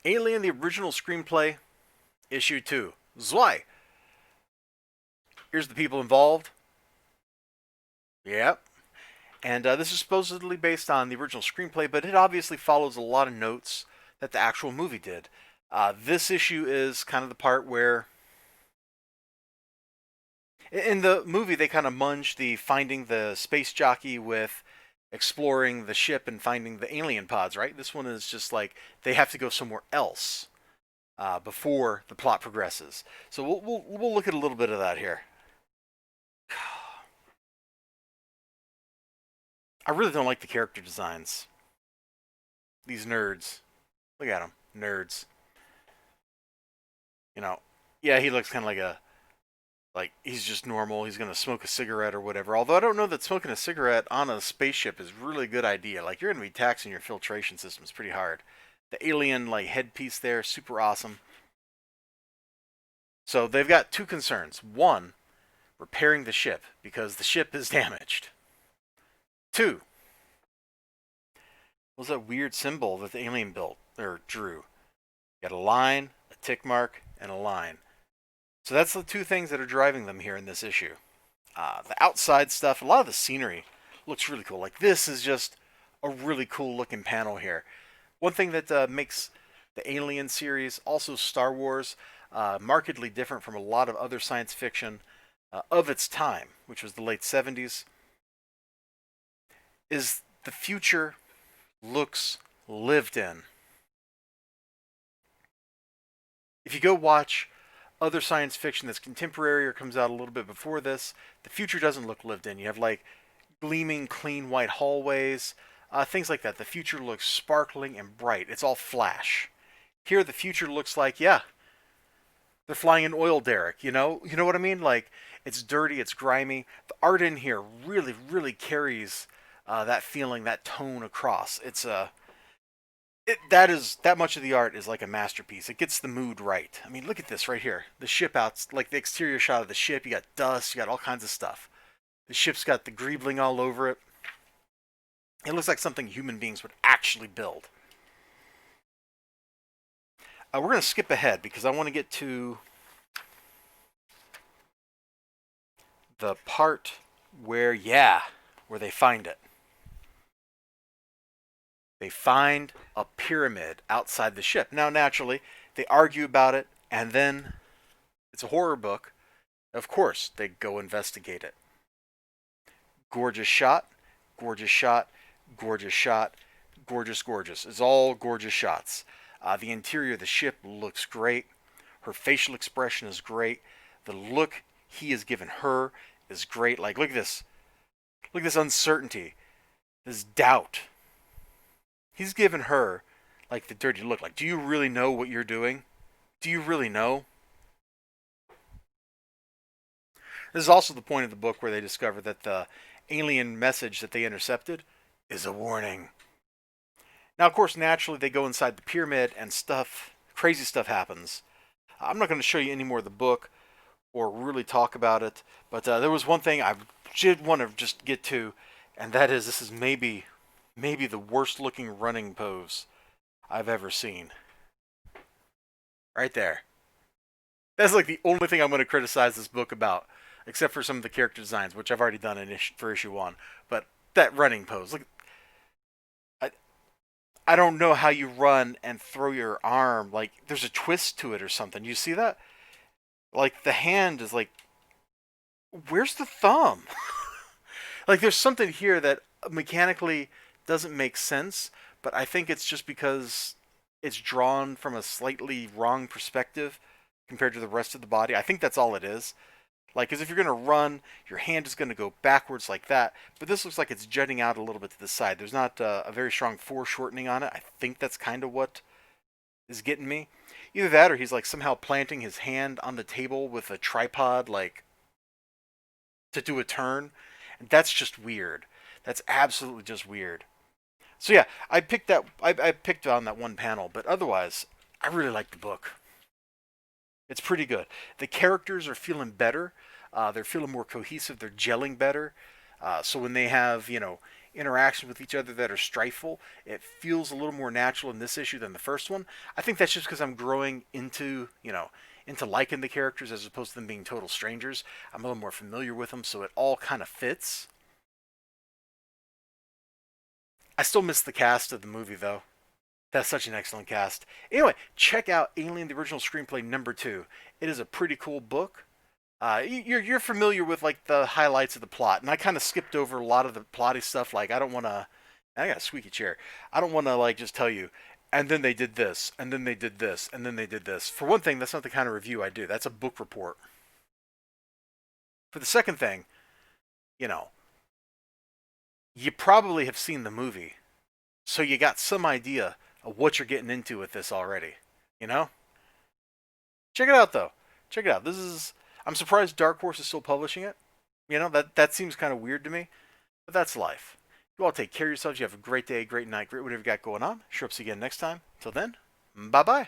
Alien, the original screenplay, issue 2. Zwei. Here's the people involved. Yep. And this is supposedly based on the original screenplay, but it obviously follows a lot of notes that the actual movie did. This issue is kind of the part where, in the movie, they kind of munge the finding the space jockey with exploring the ship and finding the alien pods, right? This one is just like they have to go somewhere else before the plot progresses. So we'll look at a little bit of that here. I really don't like the character designs. These nerds. Look at them. Nerds. You know, yeah, he looks kind of like he's just normal. He's gonna smoke a cigarette or whatever. Although I don't know that smoking a cigarette on a spaceship is really a good idea. Like you're gonna be taxing your filtration systems pretty hard. The alien like headpiece there, super awesome. So they've got two concerns. One, repairing the ship because the ship is damaged. Two, what was that weird symbol that the alien built or drew? You got a line, a tick mark, and a line. So that's the two things that are driving them here in this issue. The outside stuff, a lot of the scenery looks really cool. Like this is just a really cool looking panel here. One thing that makes the Alien series, also Star Wars, markedly different from a lot of other science fiction of its time, which was the late 70s, is the future looks lived in. If you go watch other science fiction that's contemporary or comes out a little bit before this, the future doesn't look lived in. You have like gleaming, clean white hallways, things like that. The future looks sparkling and bright. It's all flash. Here, the future looks like, yeah, they're flying an oil derrick. You know what I mean? Like it's dirty, it's grimy. The art in here really, really carries that feeling, that tone across. That much of the art is like a masterpiece. It gets the mood right. I mean, look at this right here. The ship out, like the exterior shot of the ship. You got dust. You got all kinds of stuff. The ship's got the greebling all over it. It looks like something human beings would actually build. We're going to skip ahead because I want to get to the part where, yeah, where they find it. They find a pyramid outside the ship. Now, naturally, they argue about it, and then it's a horror book. Of course, they go investigate it. Gorgeous shot, gorgeous shot, gorgeous shot, gorgeous, gorgeous. It's all gorgeous shots. The interior of the ship looks great. Her facial expression is great. The look he has given her is great. Like, look at this. Look at this uncertainty, this doubt. He's given her like the dirty look. Like, do you really know what you're doing? Do you really know? This is also the point of the book where they discover that the alien message that they intercepted is a warning. Now, of course, naturally, they go inside the pyramid and stuff, crazy stuff happens. I'm not going to show you any more of the book or really talk about it, but there was one thing I did want to just get to, and that is this is maybe the worst looking running pose I've ever seen. Right there. That's like the only thing I'm going to criticize this book about, except for some of the character designs, which I've already done for issue 1. But that running pose, look, I I don't know how you run and throw your arm. Like there's a twist to it or something. You see that? Like the hand is like, where's the thumb? Like there's something here that mechanically doesn't make sense, but I think it's just because it's drawn from a slightly wrong perspective compared to the rest of the body. I think that's all it is. Like, because if you're going to run, your hand is going to go backwards like that. But this looks like it's jutting out a little bit to the side. There's not a very strong foreshortening on it. I think that's kind of what is getting me. Either that or he's like somehow planting his hand on the table with a tripod, like to do a turn. And that's just weird. That's absolutely just weird. So yeah, I picked on that one panel, but otherwise, I really like the book. It's pretty good. The characters are feeling better. They're feeling more cohesive. They're gelling better. So when they have, interactions with each other that are strifeful. It feels a little more natural in this issue than the first one. I think that's just because I'm growing into, into liking the characters as opposed to them being total strangers. I'm a little more familiar with them, so it all kind of fits. I still miss the cast of the movie, though. That's such an excellent cast. Anyway, check out Alien: The Original Screenplay #2. It is a pretty cool book. You're familiar with like the highlights of the plot, and I kind of skipped over a lot of the plotty stuff. Like I don't want to. I got a squeaky chair. I don't want to like just tell you. And then they did this, and then they did this, and then they did this. For one thing, that's not the kind of review I do. That's a book report. For the second thing, you know, you probably have seen the movie, so you got some idea of what you're getting into with this already. You know? Check it out though. Check it out. This is I'm surprised Dark Horse is still publishing it. That seems kind of weird to me, but that's life. You all take care of yourselves. You have a great day, great night, great whatever you got going on. Sure, up see you again next time. Till then, bye bye.